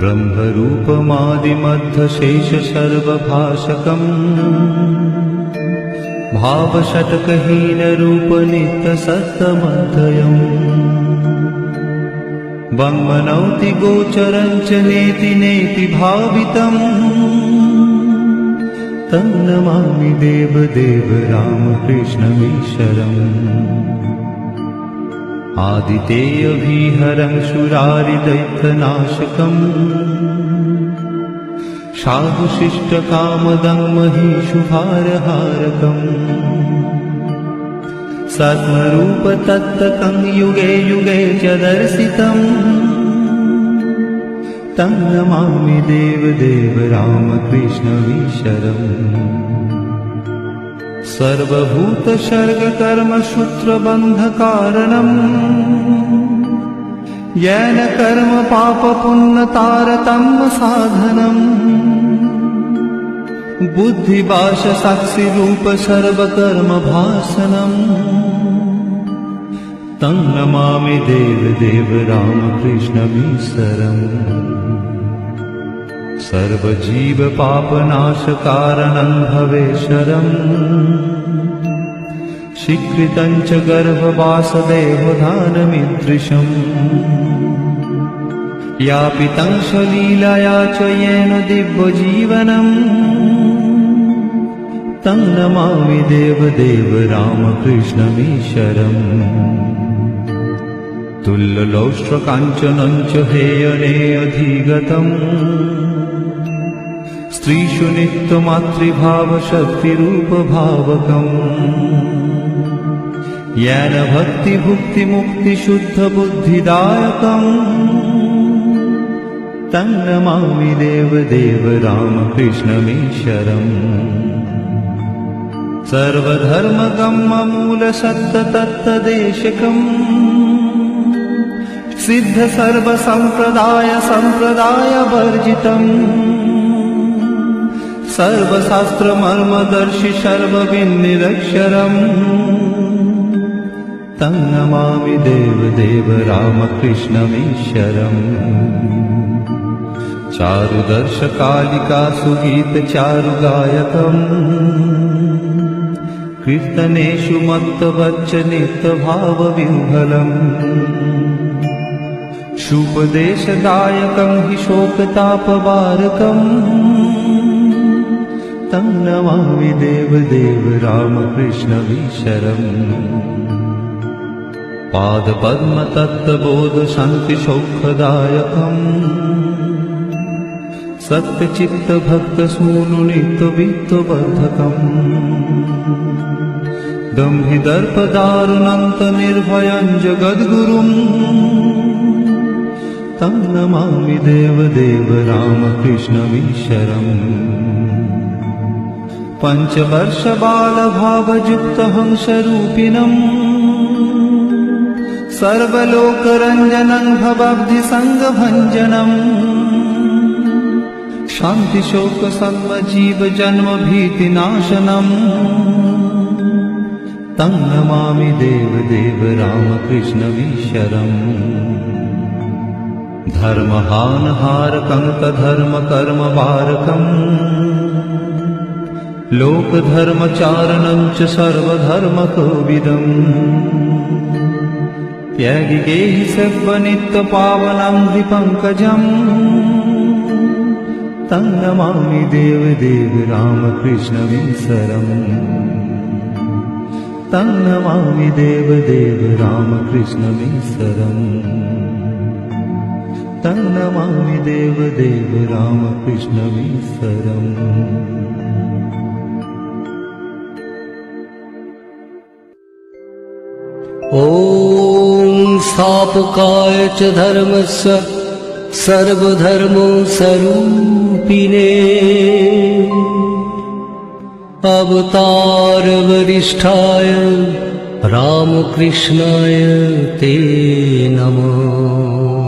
ब्रह्मरूपमादिमध्यशेषसर्वभाषकम् भावशतकहीनरूपनित्यसत्तमध्ययम् वङ्मनौति गोचरं च नेति नेति भावितम् तं नमामि देवदेव रामकृष्णमीश्वरम् आदितेयविहरं सुरारिदैत्यनाशकम् साधुशिष्टकामदं महिषुभारहारकम् सत्मरूपतत्त्वतं युगे युगे च दर्शितम् तं नमामि देवदेव रामकृष्णमीश्वरम् सर्वभूतसर्गकर्मसूत्रबन्धकारणम् येन कर्म पापपुण्यतारतम्य साधनम् बुद्धिभाषसाक्षिरूप सर्वकर्मभासनम् तं नमामि देवदेव रामकृष्णमीश्वरम् सर्वजीवपापनाशकारणं भवेश्वरम् स्वीकृतं च गर्भवासदेवदानमीदृशम् यापितं स्वलीलया च येन दिव्यजीवनम् तं नमामि देवदेव रामकृष्णमीश्वरम् तुल्यलौष्ट्रकाञ्चनं च हेयने अधिगतम् स्त्रीषु नित्यमातृभावशक्तिरूपभावकम् येन भक्तिभुक्तिमुक्तिशुद्धबुद्धिदायकम् तं नमामि देवदेव रामकृष्णमीश्वरम् सर्वधर्मगम्यमूलसत्ततत्तदेशकम् सिद्धसर्वसम्प्रदायसम्प्रदायवर्जितम् सर्वशास्त्रमर्मदर्शि सर्वविन्निरक्षरम् तं नमामि देवदेव रामकृष्णमीश्वरम् चारुदर्शकालिकासुगीतचारुगायकम् कीर्तनेषु मत्तवच्चनित्यभावविह्वलम् शुपदेशदायकं हि शोकतापवारकम् तं नमामि देवदेव रामकृष्णमीश्वरम् पादपद्मतत्त्वबोधशान्तिसौख्यदायकम् सत्यचित्तभक्तसूनुनित्यवित्तवर्धकम् दम्भिदर्पदारुणन्तनिर्भयं जगद्गुरुम् तं नमामि देवदेव रामकृष्णमीश्वरम् पञ्चवर्षबालभावयुक्तहंसरूपिणम् सर्वलोकरञ्जनं भवाब्धिसङ्गभञ्जनम् शान्तिशोकसर्वजीवजन्मभीतिनाशनम् तं नमामि देवदेव रामकृष्णमीश्वरम् धर्महानहारकं तद्धर्मकर्मवारकम् लोकधर्मचारणं च सर्वधर्मकोविदम् त्यागिगेहि सर्वनित्यपावनं द्विपङ्कजम् तं नमामि देवदेव रामकृष्णमीश्वरम् तं नमामि देवदेव रामकृष्णमीश्वरम् तं नमामि देवदेव रामकृष्णमीश्वरम्। ॐ स्थापकाय च धर्मस्य सर्वधर्मस्वरूपिणे अवतारवरिष्ठाय रामकृष्णाय ते नमः।